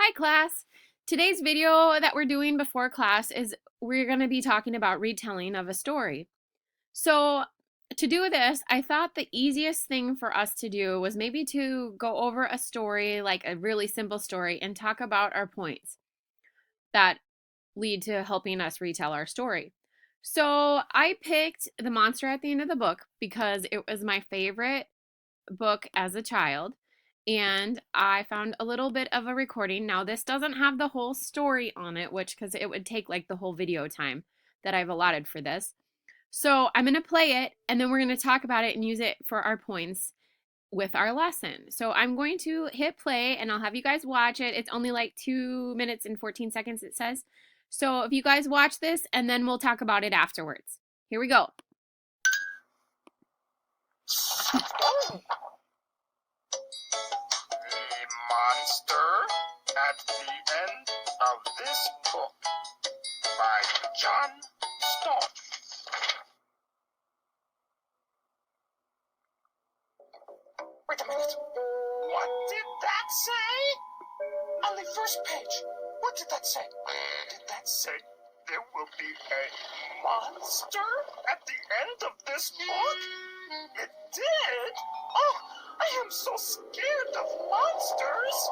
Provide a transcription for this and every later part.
Hi class! Today's video that we're doing before class is we're going to be talking about retelling of a story. So to do this, I thought the easiest thing for us to do was maybe to go over a story, like a really simple story, and talk about our points that lead to helping us retell our story. So I picked The Monster at the End of the Book because it was my favorite book as a child, and I found a little bit of a recording. Now this doesn't have the whole story on it, which because it would take like the whole video time that I've allotted for this. So I'm going to play it and then we're going to talk about it and use it for our points with our lesson. So I'm going to hit play and I'll have you guys watch it. It's only like 2 minutes and 14 seconds it says. So if you guys watch this and then we'll talk about it afterwards. Here we go. Monster at the End of This Book by John Stone. Wait a minute. What did that say? On the first page. What did that say? Did that say there will be a monster at the end of this book? It did? Oh, I am so scared of monsters.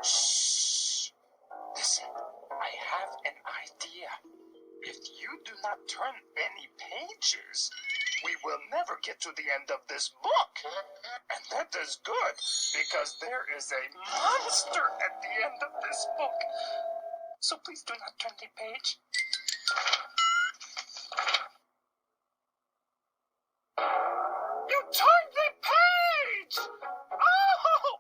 Shh. Listen, I have an idea. If you do not turn any pages, we will never get to the end of this book. And that is good, because there is a monster at the end of this book. So please do not turn the page. You turned the page! Oh!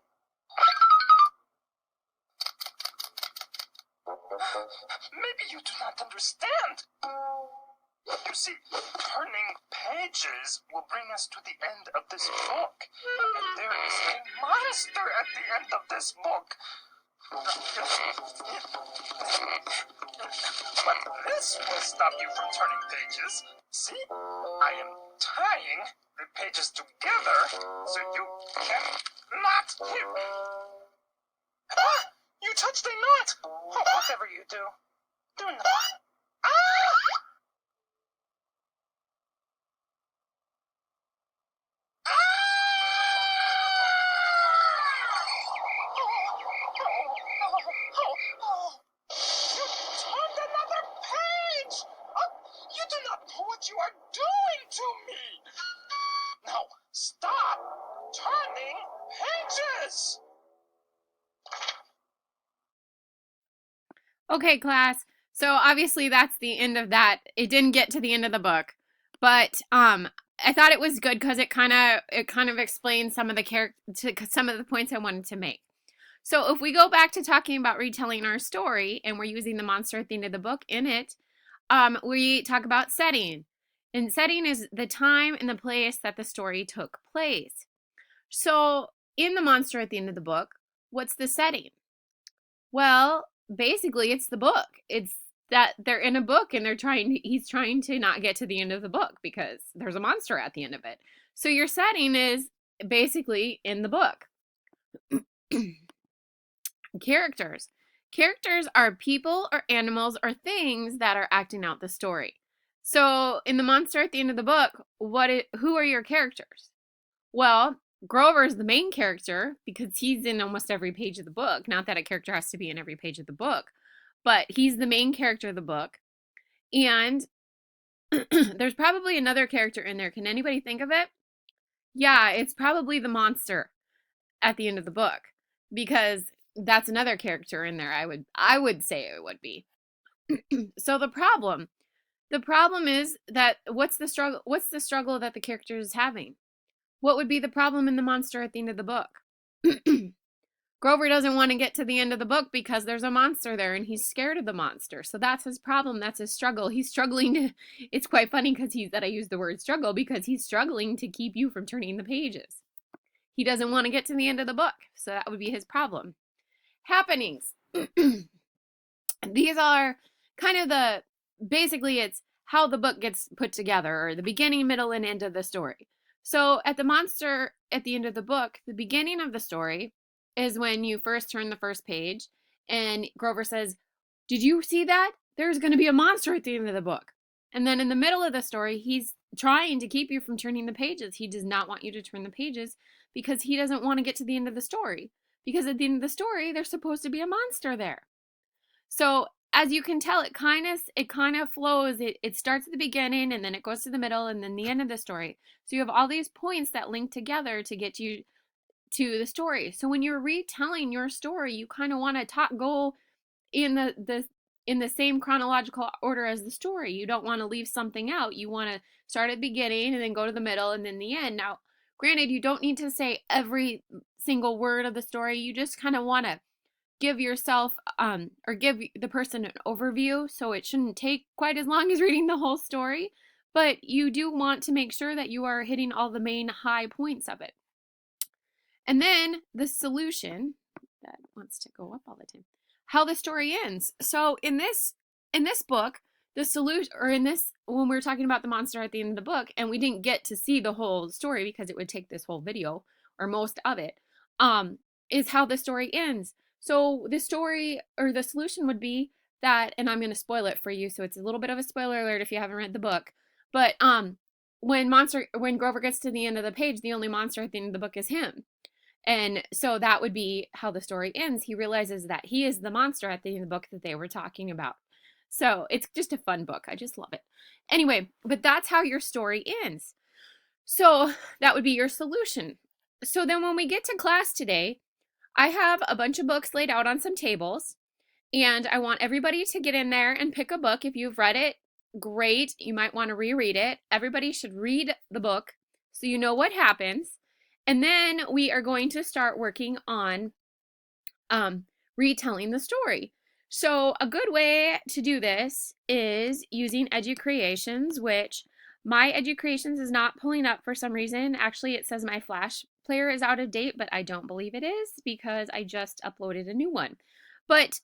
Maybe you do not understand. You see, turning pages will bring us to the end of this book. And there is a monster at the end of this book. But this will stop you from turning pages. See, I am tying the pages together so you cannot hit me. Ah! You touched a knot! Oh, whatever you do, do not. Ah! You turned another page! Oh, you do not know what you are doing to me! Now, stop turning pages! Okay, class. So obviously that's the end of that. It didn't get to the end of the book, but I thought it was good because it kind of explains some of the points I wanted to make. So if we go back to talking about retelling our story, and we're using the monster at the end of the book in it, we talk about setting, and setting is the time and the place that the story took place. So in the monster at the end of the book, what's the setting? Well, basically it's the book. It's that they're in a book and he's trying to not get to the end of the book because there's a monster at the end of it. So your setting is basically in the book. Characters. Characters are people or animals or things that are acting out the story. So in the monster at the end of the book, who are your characters? Well, Grover's the main character because he's in almost every page of the book. Not that a character has to be in every page of the book, but he's the main character of the book. And there's probably another character in there. Can anybody think of it? Yeah, it's probably the monster at the end of the book because that's another character in there. I would say it would be. So the problem is that what's the struggle that the character is having? What would be the problem in the monster at the end of the book? Grover doesn't want to get to the end of the book because there's a monster there and he's scared of the monster. So that's his problem. That's his struggle. He's struggling to, it's quite funny that I use the word struggle because he's struggling to keep you from turning the pages. He doesn't want to get to the end of the book. So that would be his problem. Happenings. These are kind of basically it's how the book gets put together, or the beginning, middle, and end of the story. So at the monster at the end of the book, the beginning of the story is when you first turn the first page and Grover says, "Did you see that? There's going to be a monster at the end of the book." And then in the middle of the story, he's trying to keep you from turning the pages. He does not want you to turn the pages because he doesn't want to get to the end of the story. Because at the end of the story, there's supposed to be a monster there. So as you can tell, it kind of flows. It starts at the beginning and then it goes to the middle and then the end of the story. So you have all these points that link together to get you to the story. So when you're retelling your story, you kind of want to go in the same chronological order as the story. You don't want to leave something out. You want to start at the beginning and then go to the middle and then the end. Now, granted, you don't need to say every single word of the story. You just kind of want to give yourself or give the person an overview, so it shouldn't take quite as long as reading the whole story, but you do want to make sure that you are hitting all the main high points of it. And then the solution that wants to go up all the time. How the story ends. So in this book, the solution, or in this, when we were talking about the monster at the end of the book, and we didn't get to see the whole story because it would take this whole video or most of it, um, is how the story ends. So the story or the solution would be that, and I'm going to spoil it for you, so it's a little bit of a spoiler alert if you haven't read the book. But when Grover gets to the end of the page, the only monster at the end of the book is him. And so that would be how the story ends. He realizes that he is the monster at the end of the book that they were talking about. So it's just a fun book. I just love it. Anyway, but that's how your story ends. So that would be your solution. So then when we get to class today, I have a bunch of books laid out on some tables, and I want everybody to get in there and pick a book. If you've read it, great. You might want to reread it. Everybody should read the book so you know what happens. And then we are going to start working on retelling the story. So a good way to do this is using EduCreations, which my EduCreations is not pulling up for some reason. Actually, it says my Flash player is out of date, but I don't believe it is because I just uploaded a new one. But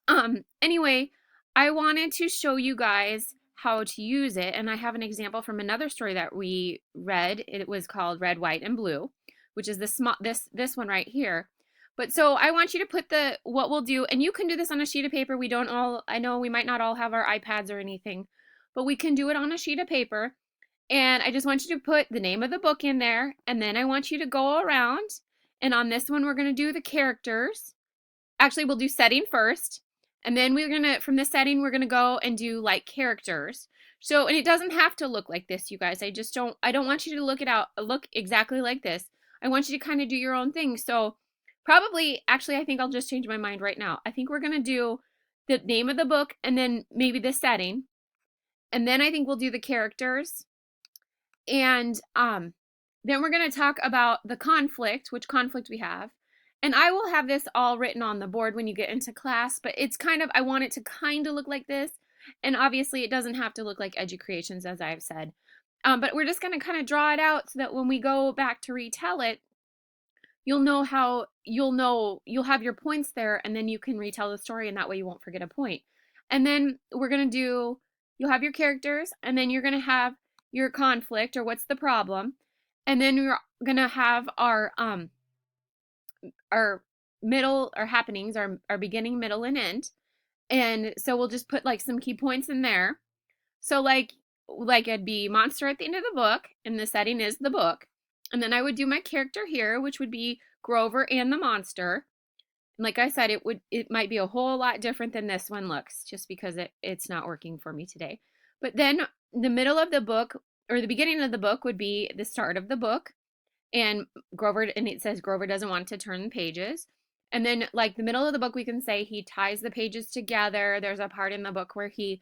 anyway, I wanted to show you guys how to use it, and I have an example from another story that we read. It was called Red, White, and Blue, which is this one right here. But so I want you to put what we'll do, and you can do this on a sheet of paper. I know we might not all have our iPads or anything, but we can do it on a sheet of paper. And I just want you to put the name of the book in there, and then I want you to go around, and on this one we're going to do the characters. Actually, we'll do setting first, and then from this setting, we're going to go and do like characters. So, and it doesn't have to look like this, you guys. I don't want you to look exactly like this. I want you to kind of do your own thing. So, actually, I think I'll just change my mind right now. I think we're going to do the name of the book and then maybe the setting. And then I think we'll do the characters. And then we're going to talk about the conflict, which conflict we have. And I will have this all written on the board when you get into class, but I want it to kind of look like this. And obviously it doesn't have to look like EduCreations, as I've said. But we're just going to kind of draw it out so that when we go back to retell it, you'll have your points there, and then you can retell the story, and that way you won't forget a point. And then you'll have your characters, and then you're going to have your conflict, or what's the problem. And then we're going to have our middle, our happenings, our beginning, middle, and end. And so we'll just put like some key points in there. So like it'd be monster at the end of the book, and the setting is the book. And then I would do my character here, which would be Grover and the monster. And like I said, it might be a whole lot different than this one looks, just because it's not working for me today. But then the middle of the book, or the beginning of the book, would be the start of the book. And it says Grover doesn't want to turn the pages. And then like the middle of the book, we can say he ties the pages together. There's a part in the book where he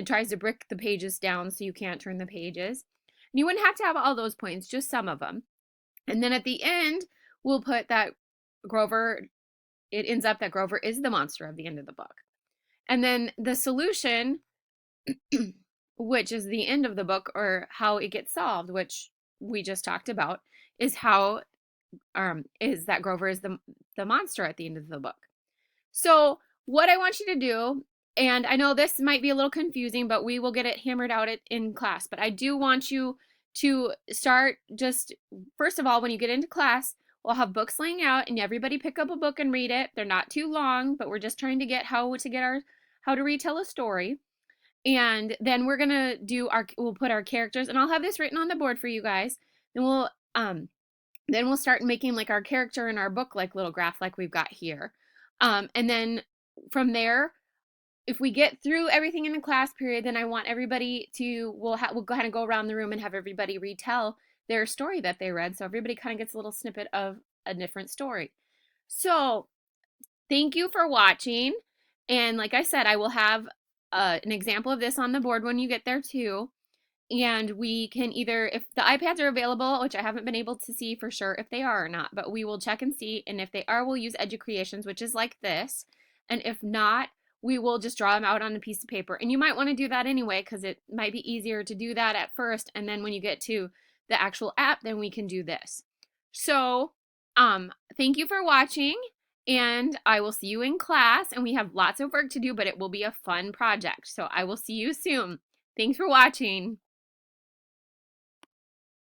tries to brick the pages down so you can't turn the pages. And you wouldn't have to have all those points, just some of them. And then at the end, we'll put that it ends up that Grover is the monster of the end of the book. And then the solution, which is the end of the book, or how it gets solved, which we just talked about, is that Grover is the monster at the end of the book. So what I want you to do, and I know this might be a little confusing, but we will get it hammered out in class, but I do want you to start just, first of all, when you get into class, we'll have books laying out and everybody pick up a book and read it. They're not too long, but we're just trying to get how to retell a story. And then we're gonna we'll put our characters, and I'll have this written on the board for you guys. Then we'll start making like our character in our book like little graph like we've got here. And then from there, if we get through everything in the class period, then I want everybody to we'll go ahead and go around the room and have everybody retell their story that they read, so everybody kind of gets a little snippet of a different story. So thank you for watching, and like I said, I will have an example of this on the board when you get there too. And we can either, if the iPads are available, which I haven't been able to see for sure if they are or not, but we will check and see. And if they are, we'll use Educreations, which is like this. And if not, we will just draw them out on a piece of paper. And you might want to do that anyway, because it might be easier to do that at first. And then when you get to the actual app, then we can do this. So, thank you for watching, and I will see you in class. And we have lots of work to do, but it will be a fun project. So I will see you soon. Thanks for watching.